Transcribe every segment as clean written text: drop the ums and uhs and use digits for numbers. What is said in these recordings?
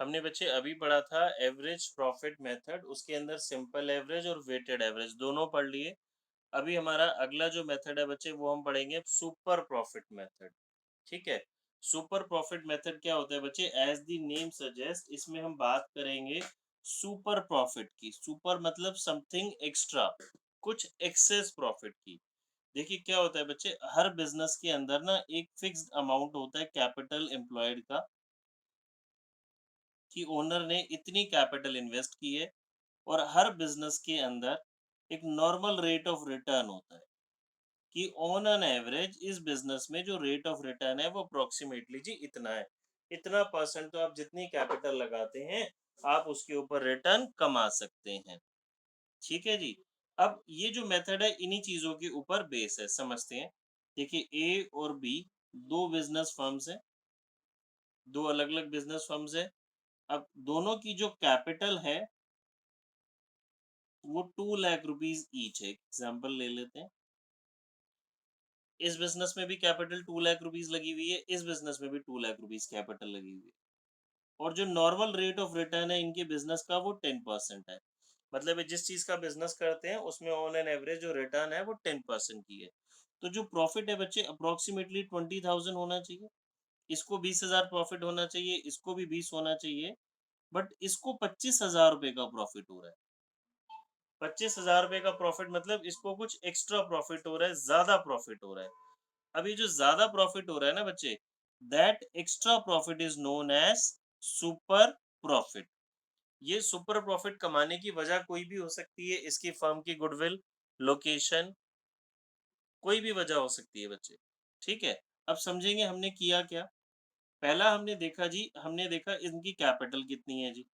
हमने बच्चे अभी पढ़ा था एवरेज प्रॉफिट मेथड, उसके अंदर सिंपल एवरेज और वेटेड एवरेज दोनों पढ़ लिए। अभी हमारा अगला जो मेथड है बच्चे वो हम पढ़ेंगे सुपर प्रॉफिट मेथड। ठीक है। सुपर प्रॉफिट मेथड क्या होता है बच्चे? एज द नेम सजेस्ट, इसमें हम बात करेंगे सुपर प्रॉफिट की। सुपर मतलब समथिंग एक्स्ट्रा, कुछ एक्सेस प्रॉफिट की। देखिए क्या होता है बच्चे, हर बिजनेस के अंदर ना एक फिक्स्ड अमाउंट होता है कैपिटल एम्प्लॉयड का, कि ओनर ने इतनी कैपिटल इन्वेस्ट की है। और हर बिजनेस के अंदर एक नॉर्मल रेट ऑफ रिटर्न होता है, कि ऑन एन एवरेज इस बिजनेस में जो रेट ऑफ रिटर्न है वो अप्रोक्सीमेटली जी इतना है। इतना परसेंट तो आप जितनी कैपिटल लगाते हैं आप उसके ऊपर रिटर्न कमा सकते हैं। ठीक है जी। अब ये जो मेथड है इन्हीं चीजों के ऊपर बेस है, समझते हैं। देखिए ए और बी दो बिजनेस फर्म्स हैं, दो अलग अलग बिजनेस फर्म्स है। अब दोनों की जो कैपिटल है वो 2 लाख रुपीज ईच है। एग्जाम्पल ले लेते हैं, इस बिजनेस में भी कैपिटल 2 लाख रुपीज लगी हुई है, इस बिजनेस में भी 2 लाख रुपीज कैपिटल लगी हुई है। और जो नॉर्मल रेट ऑफ रिटर्न है इनके बिजनेस का वो 10% है। मतलब ये जिस चीज का बिजनेस करते हैं उसमें ऑन एन एवरेज जो रिटर्न है वो 10% की है। तो जो प्रॉफिट है बच्चे अप्रोक्सीमेटली 20,000 होना चाहिए। इसको 20,000 प्रॉफिट होना चाहिए, इसको भी 20 होना चाहिए। बट इसको 25,000 रुपए का प्रॉफिट हो रहा है। 25,000 रुपए का प्रॉफिट मतलब इसको कुछ एक्स्ट्रा प्रॉफिट हो रहा है, ज्यादा प्रॉफिट हो रहा है। अभी जो ज्यादा प्रॉफिट हो रहा है ना बच्चे, that extra profit is known as super profit. ये सुपर प्रॉफिट कमाने की वजह कोई भी हो सकती है, इसकी फर्म की गुडविल, लोकेशन, कोई भी वजह हो सकती है बच्चे। ठीक है। अब समझेंगे हमने किया क्या। पहला हमने देखा जी, हमने देखा इनकी कैपिटल कितनी है जी।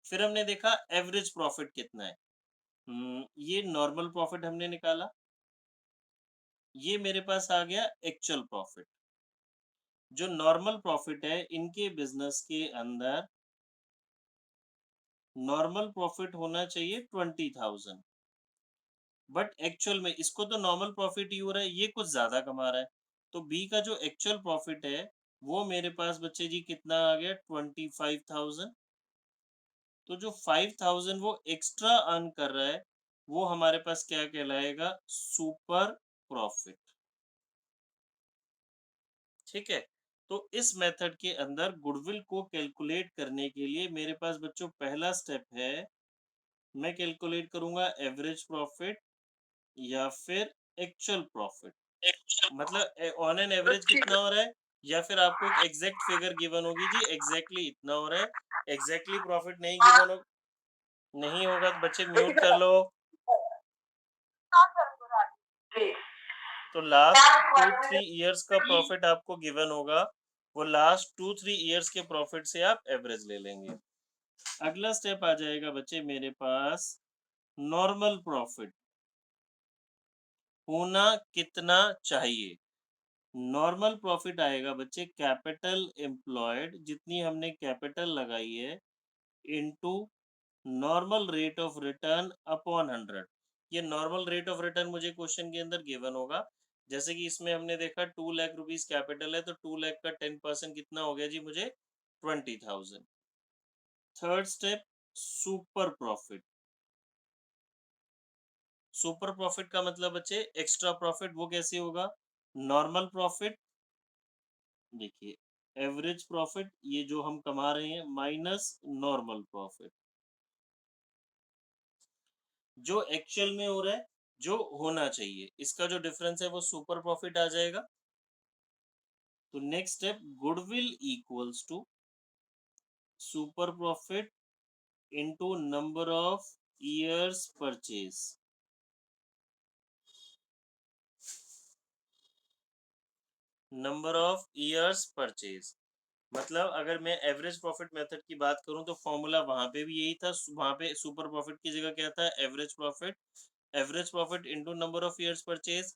फिर हमने देखा एवरेज प्रॉफिट कितना है। ये नॉर्मल प्रॉफिट हमने निकाला। ये मेरे पास आ गया एक्चुअल प्रॉफिट। जो नॉर्मल प्रॉफिट है इनके बिजनेस के अंदर नॉर्मल प्रॉफिट होना चाहिए 20,000। बट एक्चुअल में इसको तो नॉर्मल प्रॉफिट ही हो रहा है, ये कुछ ज्यादा कमा रहा है। तो बी का जो एक्चुअल प्रॉफिट है वो मेरे पास बच्चे जी कितना आ गया? 25,000। तो जो 5,000 वो एक्स्ट्रा अर्न कर रहा है वो हमारे पास क्या कहलाएगा? Super profit. ठीक है। तो इस मेथड के अंदर गुडविल को कैलकुलेट करने के लिए मेरे पास बच्चों पहला स्टेप है, मैं कैलकुलेट करूंगा एवरेज प्रॉफिट या फिर एक्चुअल प्रॉफिट। मतलब ऑन एन एवरेज कितना हो रहा है, या फिर आपको एक एग्जैक्ट फिगर गिवन होगी जी एग्जैक्टली इतना हो रहा है। एग्जैक्टली प्रॉफिट नहीं गिवन हो, नहीं होगा तो बच्चे म्यूट कर लो। तो लास्ट 2-3 इयर्स का प्रॉफिट आपको गिवन होगा, वो लास्ट 2-3 इयर्स के प्रॉफिट से आप एवरेज ले लेंगे। अगला स्टेप आ जाएगा बच्चे मेरे पास नॉर्मल प्रॉफिट होना कितना चाहिए। नॉर्मल प्रॉफिट आएगा बच्चे कैपिटल एम्प्लॉयड, जितनी हमने कैपिटल लगाई है, into normal rate of return upon 100। ये नॉर्मल रेट ऑफ रिटर्न मुझे क्वेश्चन के अंदर गिवन होगा। जैसे कि इसमें हमने देखा 2 लाख रुपीज कैपिटल है, तो 2 लाख का 10% कितना हो गया जी मुझे? 20,000। Third step super profit. Super profit का मतलब बच्चे एक्स्ट्रा प्रॉफिट, वो कैसे होगा? नॉर्मल प्रॉफिट, देखिए एवरेज प्रॉफिट ये जो हम कमा रहे हैं माइनस नॉर्मल प्रॉफिट, जो एक्चुअल में हो रहा है, जो होना चाहिए, इसका जो डिफरेंस है वो सुपर प्रॉफिट आ जाएगा। तो next step goodwill equals to super profit into number of years purchase. Number of years purchase मतलब अगर मैं एवरेज प्रॉफिट मेथड की बात करूं तो फॉर्मूला वहां पे भी यही था। वहां पे सुपर प्रॉफिट की जगह क्या था? Average profit. Average profit into number of years purchase.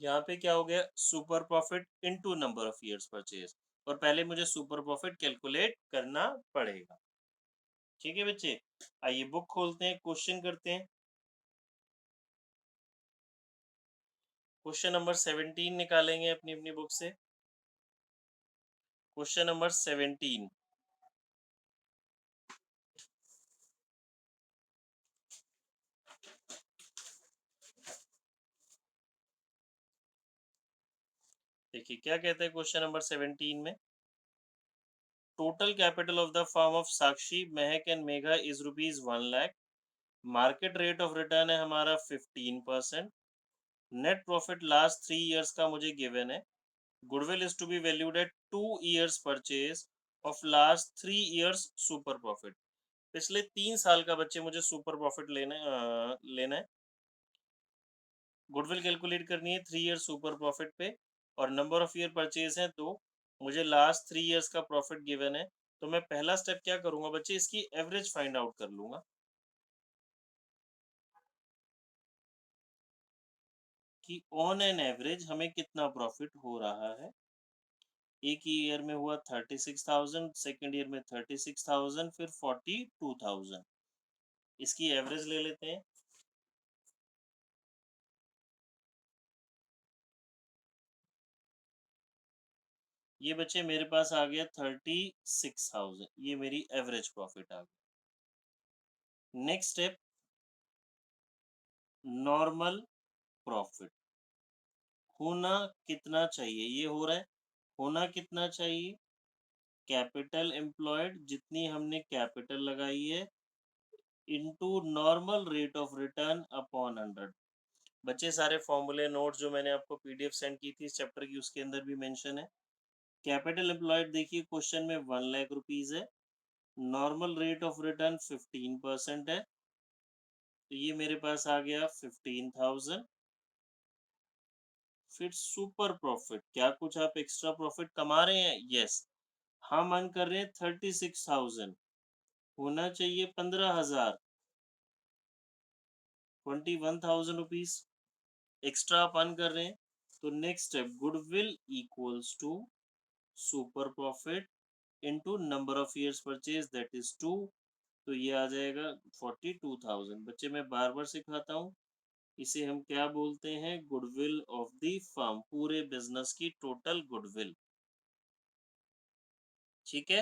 यहाँ पे क्या हो गया? Super profit into number of years purchase. और पहले मुझे सुपर प्रॉफिट कैलकुलेट करना पड़ेगा। ठीक है बच्चे, आइए बुक खोलते हैं, क्वेश्चन करते हैं। क्वेश्चन नंबर 17 निकालेंगे अपनी अपनी बुक से। क्वेश्चन नंबर 17, देखिए क्या कहते हैं क्वेश्चन नंबर 17 में, total capital of the firm of Sakshi, Mahak and Megha is ₹1 lakh. Market rate of return है हमारा 15%। नेट प्रॉफिट लास्ट 3 इयर्स का मुझे गिवन है। Goodwill is to be valued at 2 years purchase of last 3 years super profit. पिछले 3 साल का बच्चे मुझे सुपर प्रॉफिट लेना है। गुडविल कैलकुलेट करनी है 3 इयर्स सुपर प्रॉफिट पे, और नंबर ऑफ ईयर परचेज है 2। मुझे लास्ट 3 इयर्स का प्रॉफिट गिवन है, तो मैं पहला स्टेप क्या करूंगा बच्चे, इसकी एवरेज फाइंड आउट कर लूंगा कि ऑन एन एवरेज हमें कितना प्रॉफिट हो रहा है। एक ही ईयर में हुआ 36,000, सेकेंड ईयर में 36,000, फिर 42,000। इसकी एवरेज ले लेते हैं। ये बच्चे मेरे पास आ गया 36,000, ये मेरी एवरेज प्रॉफिट आ गई। नेक्स्ट स्टेप, नॉर्मल प्रॉफिट होना कितना चाहिए, ये हो रहा है। होना कितना चाहिए, कैपिटल एम्प्लॉयड, जितनी हमने कैपिटल लगाई है, into normal rate of return upon 100। बच्चे सारे फॉर्मूले नोट्स जो मैंने आपको पीडीएफ सेंड की थी इस चैप्टर की, उसके अंदर भी मेंशन है। कैपिटल एम्प्लॉयड देखिए क्वेश्चन में 1 लाख रुपीज है। नॉर्मल रेट ऑफ रिटर्न 15% है, तो ये मेरे पास आ गया 15,000। फिर सुपर प्रॉफिट, क्या कुछ आप एक्स्ट्रा प्रॉफिट कमा रहे हैं? यस। हम अर्न कर रहे हैं 36,000, होना चाहिए 15,000, 21,000 रुपीज एक्स्ट्रा आप अर्न कर रहे हैं। तो next step, goodwill equals to super profit into number of years purchase, that is 2। तो ये आ जाएगा 42,000। बच्चे मैं बार बार सिखाता हूँ, इसे हम क्या बोलते हैं, गुडविल ऑफ द फर्म, पूरे बिजनेस की टोटल गुडविल। ठीक है।